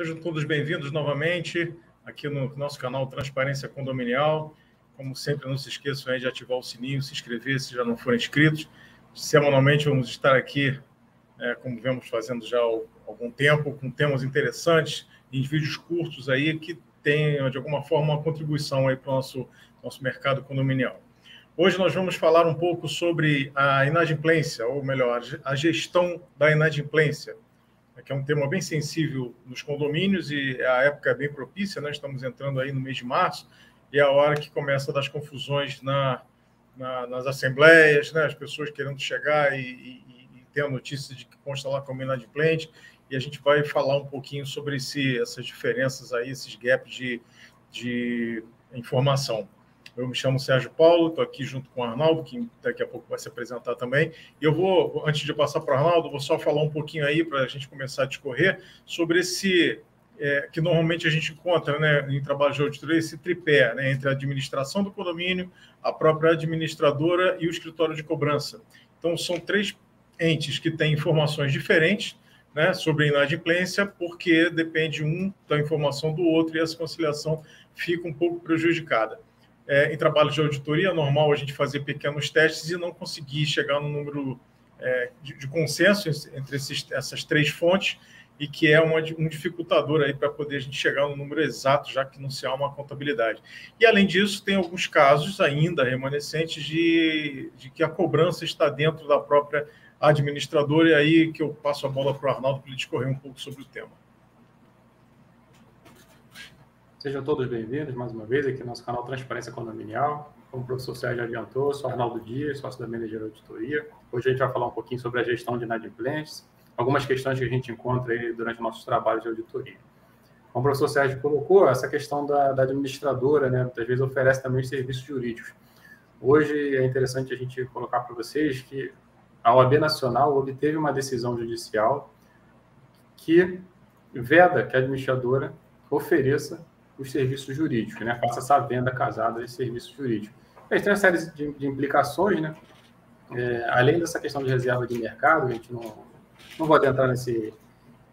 Sejam todos bem-vindos novamente aqui no nosso canal Transparência Condominial. Como sempre, não se esqueçam aí de ativar o sininho, se inscrever se já não forem inscritos. Semanalmente vamos estar aqui, como vemos fazendo já há algum tempo, com temas interessantes, em vídeos curtos aí que tenham, de alguma forma, uma contribuição aí para o nosso mercado condominial. Hoje nós vamos falar um pouco sobre a inadimplência, ou melhor, a gestão da inadimplência, que é um tema bem sensível nos condomínios e a época é bem propícia, né? Estamos entrando aí no mês de março e é a hora que começa a dar as confusões nas assembleias, né? As pessoas querendo chegar e ter a notícia de que consta lá como inadimplente, e a gente vai falar um pouquinho sobre essas diferenças aí, esses gaps de informação. Eu me chamo Sérgio Paulo, estou aqui junto com o Arnaldo, que daqui a pouco vai se apresentar também. E eu vou, antes de passar para o Arnaldo, vou só falar um pouquinho aí para a gente começar a discorrer sobre esse, que normalmente a gente encontra, né, em trabalho de auditoria, esse tripé, né, entre a administração do condomínio, a própria administradora e o escritório de cobrança. Então, são três entes que têm informações diferentes, né, sobre inadimplência, porque depende um da informação do outro e essa conciliação fica um pouco prejudicada. Em trabalho de auditoria, é normal a gente fazer pequenos testes e não conseguir chegar no número de consenso entre essas três fontes, e que é um dificultador aí para poder a gente chegar no número exato, já que não se há uma contabilidade. E, além disso, tem alguns casos ainda remanescentes de que a cobrança está dentro da própria administradora, e aí que eu passo a bola para o Arnaldo para ele discorrer um pouco sobre o tema. Sejam todos bem-vindos mais uma vez aqui no nosso canal Transparência Condominial. Como o professor Sérgio adiantou, sou Arnaldo Dias, sócio da Manager Auditoria. Hoje a gente vai falar um pouquinho sobre a gestão de inadimplentes, algumas questões que a gente encontra aí durante nossos trabalhos de auditoria. Como o professor Sérgio colocou, essa questão da administradora, né, muitas vezes oferece também serviços jurídicos. Hoje é interessante a gente colocar para vocês que a OAB Nacional obteve uma decisão judicial que veda que a administradora ofereça os serviços jurídicos, né? Faça essa venda casada de serviços jurídicos. Tem uma série de implicações, né? Além dessa questão de reserva de mercado, a gente não vou adentrar nesse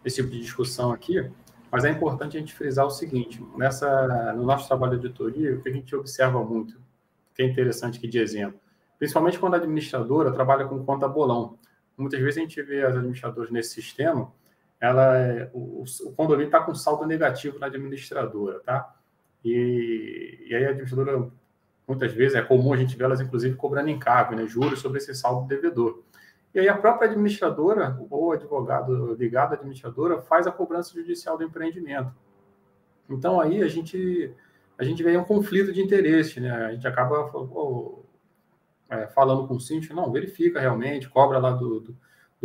tipo de discussão aqui, mas é importante a gente frisar o seguinte: no nosso trabalho de auditoria, o que a gente observa muito, que é interessante aqui de exemplo, principalmente quando a administradora trabalha com conta bolão. Muitas vezes a gente vê as administradoras nesse sistema, o condomínio está com saldo negativo na administradora, tá? E aí a administradora, muitas vezes, é comum a gente ver elas, inclusive, cobrando encargo, né, juros sobre esse saldo devedor. E aí a própria administradora, ou advogado ligado à administradora, faz a cobrança judicial do empreendimento. Então, aí a gente vê um conflito de interesse, né? A gente acaba falando com o síndico, não, verifica realmente, cobra lá do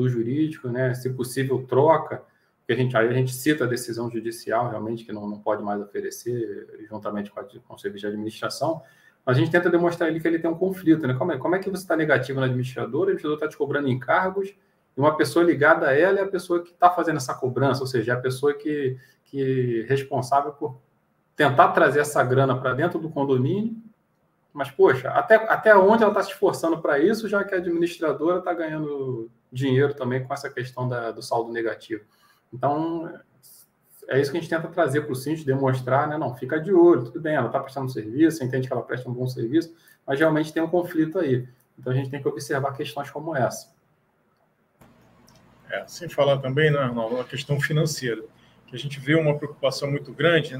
jurídico, né? Se possível, troca, porque aí a gente cita a decisão judicial, realmente, que não pode mais oferecer, juntamente com o serviço de administração, mas a gente tenta demonstrar ali que ele tem um conflito, né? Como é que você está negativo na administradora, a administradora está te cobrando encargos, e uma pessoa ligada a ela é a pessoa que está fazendo essa cobrança, ou seja, é a pessoa que é responsável por tentar trazer essa grana para dentro do condomínio. Mas, poxa, até onde ela está se esforçando para isso, já que a administradora está ganhando dinheiro também com essa questão do saldo negativo. Então, é isso que a gente tenta trazer para o síndico, demonstrar, né? Não, fica de olho, tudo bem, ela está prestando serviço, você entende que ela presta um bom serviço, mas realmente tem um conflito aí. Então, a gente tem que observar questões como essa. Sem falar também, né, Arnaldo, na questão financeira, que a gente vê uma preocupação muito grande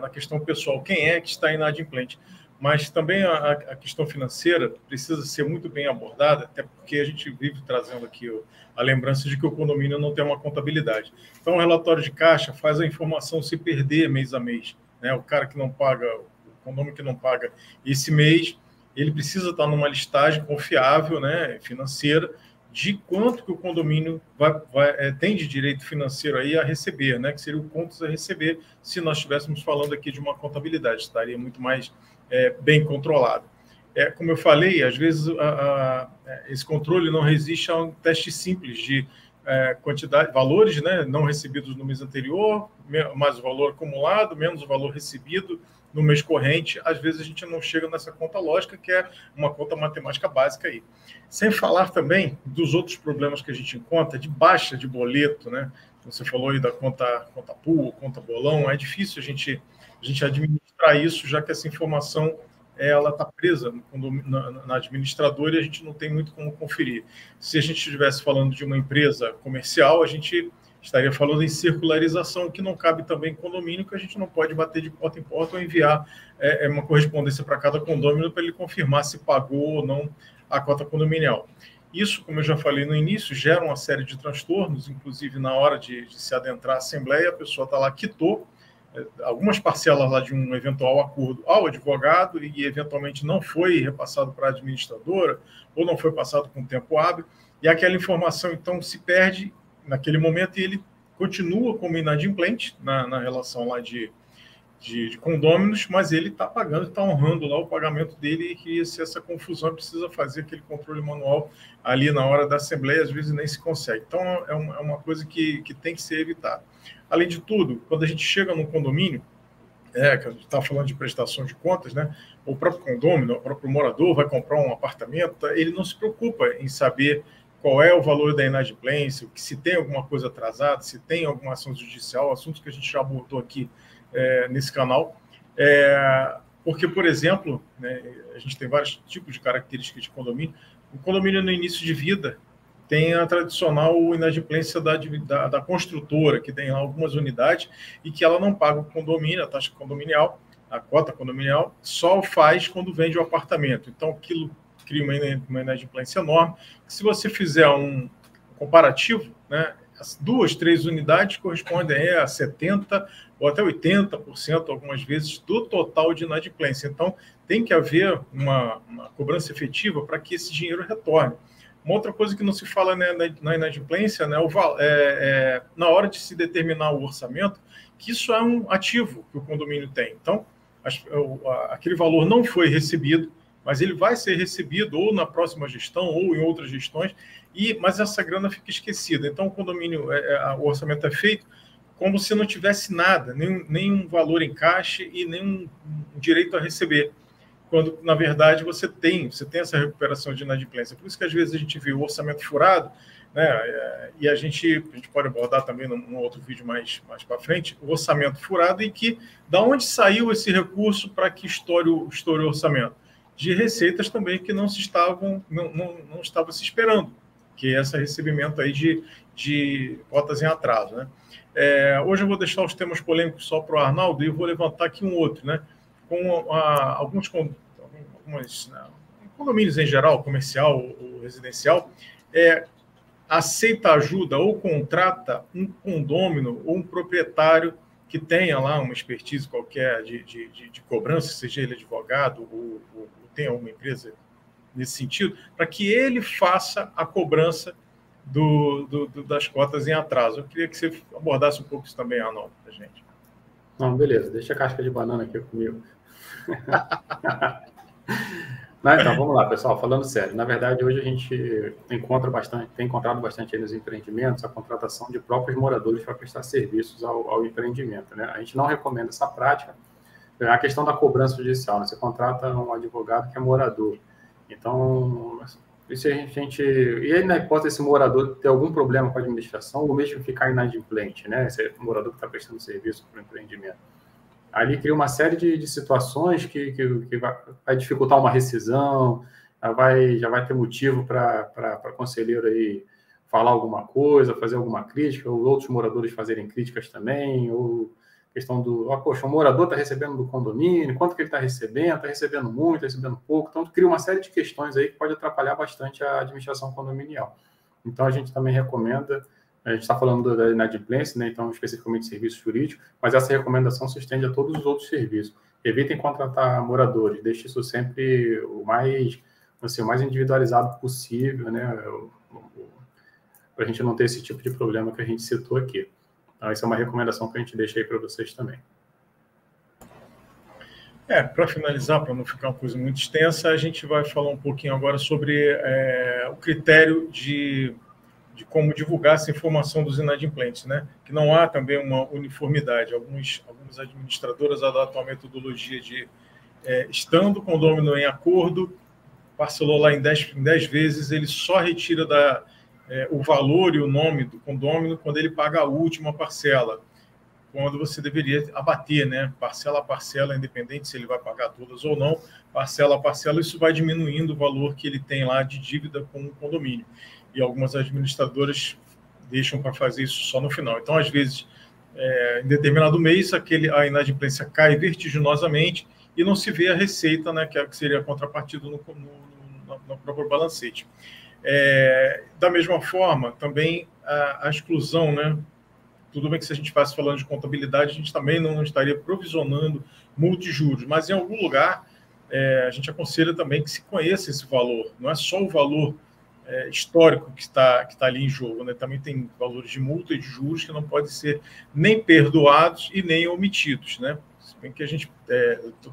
na questão pessoal. Quem é que está inadimplente? Mas também a questão financeira precisa ser muito bem abordada, até porque a gente vive trazendo aqui a lembrança de que o condomínio não tem uma contabilidade. Então, o relatório de caixa faz a informação se perder mês a mês, né? O cara que não paga, o condomínio que não paga esse mês, ele precisa estar numa listagem confiável, né, financeira, de quanto que o condomínio tem de direito financeiro aí a receber, né, que seria o contos a receber, se nós estivéssemos falando aqui de uma contabilidade, estaria muito mais bem controlado. Como eu falei, às vezes esse controle não resiste a um teste simples de quantidade, valores, né, não recebidos no mês anterior, mais o valor acumulado, menos o valor recebido no mês corrente. Às vezes a gente não chega nessa conta lógica, que é uma conta matemática básica aí. Sem falar também dos outros problemas que a gente encontra de baixa de boleto, né? Você falou aí da conta pool, conta bolão, é difícil a gente administrar isso, já que essa informação ela está presa na administradora e a gente não tem muito como conferir. Se a gente estivesse falando de uma empresa comercial, a gente estaria falando em circularização, que não cabe também em condomínio, que a gente não pode bater de porta em porta ou enviar uma correspondência para cada condomínio para ele confirmar se pagou ou não a cota condominial. Isso, como eu já falei no início, gera uma série de transtornos, inclusive na hora de se adentrar à Assembleia, a pessoa está lá, quitou algumas parcelas lá de um eventual acordo ao advogado e eventualmente não foi repassado para a administradora ou não foi passado com tempo hábil, e aquela informação então se perde naquele momento e ele continua como inadimplente na relação lá de condôminos, mas ele está pagando, está honrando lá o pagamento dele, e que se essa confusão precisa fazer aquele controle manual ali na hora da Assembleia, às vezes nem se consegue. Então, é uma coisa que tem que ser evitada. Além de tudo, quando a gente chega num condomínio, que a gente está falando de prestação de contas, né? O próprio condomínio, o próprio morador vai comprar um apartamento, ele não se preocupa em saber qual é o valor da inadimplência, se tem alguma coisa atrasada, se tem alguma ação judicial, assuntos que a gente já abordou aqui nesse canal, porque, por exemplo, né, a gente tem vários tipos de características de condomínio. O condomínio no início de vida tem a tradicional inadimplência da construtora, que tem algumas unidades e que ela não paga o condomínio, a taxa condominial, a cota condominial, só faz quando vende o apartamento. Então, aquilo cria uma inadimplência enorme. Se você fizer um comparativo, né, as 2, 3 unidades correspondem a 70% ou até 80%, algumas vezes, do total de inadimplência. Então, tem que haver uma cobrança efetiva para que esse dinheiro retorne. Uma outra coisa que não se fala na inadimplência, né, na hora de se determinar o orçamento, que isso é um ativo que o condomínio tem. Então, aquele valor não foi recebido, mas ele vai ser recebido ou na próxima gestão ou em outras gestões, mas essa grana fica esquecida. Então, o condomínio, o orçamento é feito como se não tivesse nada, nenhum valor em caixa e nenhum direito a receber, quando, na verdade, você tem essa recuperação de inadimplência. Por isso que, às vezes, a gente vê o orçamento furado, né, e a gente pode abordar também num outro vídeo mais para frente, o orçamento furado, e que, da onde saiu esse recurso para que estoure o orçamento? De receitas também que não estava se esperando, que é esse recebimento aí de cotas em atraso, né? Hoje eu vou deixar os temas polêmicos só para o Arnaldo, e eu vou levantar aqui um outro, né? Com alguns condomínios em geral, comercial ou residencial, aceita ajuda ou contrata um condômino ou um proprietário que tenha lá uma expertise qualquer de cobrança, seja ele advogado ou tenha alguma empresa nesse sentido, para que ele faça a cobrança das cotas em atraso. Eu queria que você abordasse um pouco isso também, Arnaldo, para a gente. Não, beleza. Deixa a casca de banana aqui comigo. Não, então, vamos lá, pessoal. Falando sério, na verdade, hoje a gente tem encontrado bastante aí nos empreendimentos a contratação de próprios moradores para prestar serviços ao empreendimento, né? A gente não recomenda essa prática. A questão da cobrança judicial, né? Você contrata um advogado que é morador. Então, isso a gente... E aí, na hipótese, esse morador ter algum problema com a administração, ou mesmo ficar inadimplente, né? Esse morador que está prestando serviço para o empreendimento. Ali cria uma série de situações que vai dificultar uma rescisão, já vai ter motivo para conselheiro aí falar alguma coisa, fazer alguma crítica, ou outros moradores fazerem críticas também, ou questão poxa, o morador está recebendo do condomínio, quanto que ele está recebendo muito, está recebendo pouco, então cria uma série de questões aí que pode atrapalhar bastante a administração condominial. Então a gente também recomenda, a gente está falando da inadimplência, né, então especificamente serviço jurídico, mas essa recomendação se estende a todos os outros serviços. Evitem contratar moradores, deixe isso sempre o mais individualizado possível, né, para a gente não ter esse tipo de problema que a gente citou aqui. Então, essa é uma recomendação que a gente deixa aí para vocês também. Para finalizar, para não ficar uma coisa muito extensa, a gente vai falar um pouquinho agora sobre o critério de como divulgar essa informação dos inadimplentes, né? Que não há também uma uniformidade. Algumas administradoras adotam a metodologia de, estando o condômino em acordo, parcelou lá em 10 vezes, ele só retira o valor e o nome do condômino quando ele paga a última parcela, quando você deveria abater, né? Parcela a parcela, independente se ele vai pagar todas ou não, parcela a parcela, isso vai diminuindo o valor que ele tem lá de dívida com o condomínio. E algumas administradoras deixam para fazer isso só no final. Então, às vezes, em determinado mês, a inadimplência cai vertiginosamente e não se vê a receita, né, que seria a contrapartida no próprio balancete. Da mesma forma, também a exclusão, né? Tudo bem que se a gente estivesse falando de contabilidade, a gente também não estaria provisionando multijuros, mas em algum lugar a gente aconselha também que se conheça esse valor. Não é só o valor histórico que está ali em jogo, né? Também tem valores de multa e de juros que não podem ser nem perdoados e nem omitidos, né? Se bem que a gente,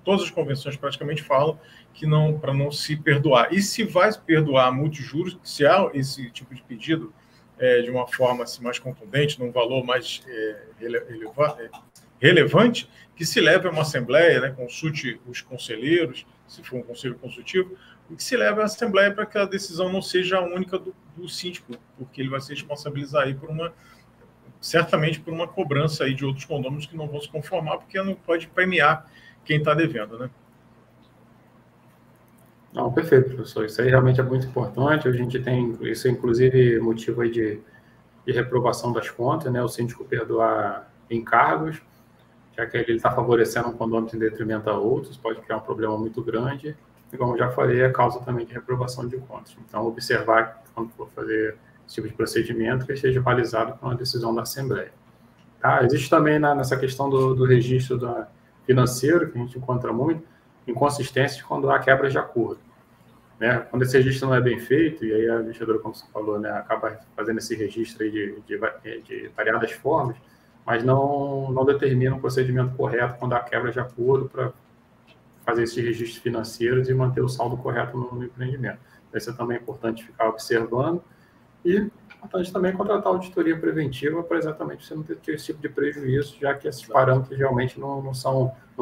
todas as convenções praticamente falam que não, para não se perdoar. E se vai perdoar multijuros, se há esse tipo de pedido de uma forma assim, mais contundente, num valor mais relevante, que se leve a uma assembleia, né, consulte os conselheiros, se for um conselho consultivo, e que se leve à assembleia para que a decisão não seja a única do síndico, porque ele vai se responsabilizar aí certamente por uma cobrança aí de outros condôminos que não vão se conformar, porque não pode premiar quem está devendo, né? Não, perfeito, professor. Isso aí realmente é muito importante. A gente tem isso, inclusive, motivo aí de reprovação das contas, né? O síndico perdoar encargos, já que ele está favorecendo um condômino em detrimento a outros, pode criar um problema muito grande. E, como já falei, é causa também de reprovação de contas. Então, observar que, quando for fazer esse tipo de procedimento, que esteja balizado com a decisão da Assembleia. Tá? Existe também nessa questão do registro financeiro, que a gente encontra muito, inconsistências quando há quebras de acordo. Né? Quando esse registro não é bem feito, e aí a administradora, como você falou, né, acaba fazendo esse registro aí de variadas formas, mas não determina um procedimento correto quando há quebra de acordo para fazer esses registros financeiros e manter o saldo correto no empreendimento. Isso também é importante ficar observando e importante também contratar auditoria preventiva para exatamente você não ter esse tipo de prejuízo, já que esses parâmetros realmente não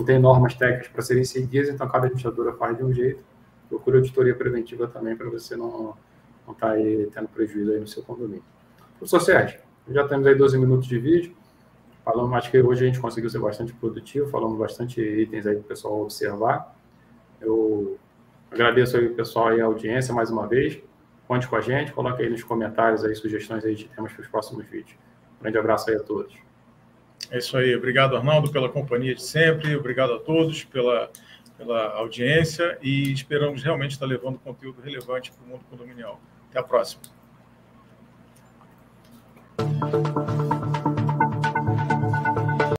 têm normas técnicas para serem seguidas, então cada administradora faz de um jeito. Procure auditoria preventiva também para você não estar aí tendo prejuízo aí no seu condomínio. Professor Sérgio, já temos aí 12 minutos de vídeo. Acho que hoje a gente conseguiu ser bastante produtivo, falamos bastante itens aí para o pessoal observar. Eu agradeço aí o pessoal aí a audiência mais uma vez. Conte com a gente, coloque aí nos comentários aí sugestões aí de temas para os próximos vídeos. Um grande abraço aí a todos. É isso aí. Obrigado, Arnaldo, pela companhia de sempre. Obrigado a todos pela audiência e esperamos realmente estar levando conteúdo relevante para o mundo condominial. Até a próxima.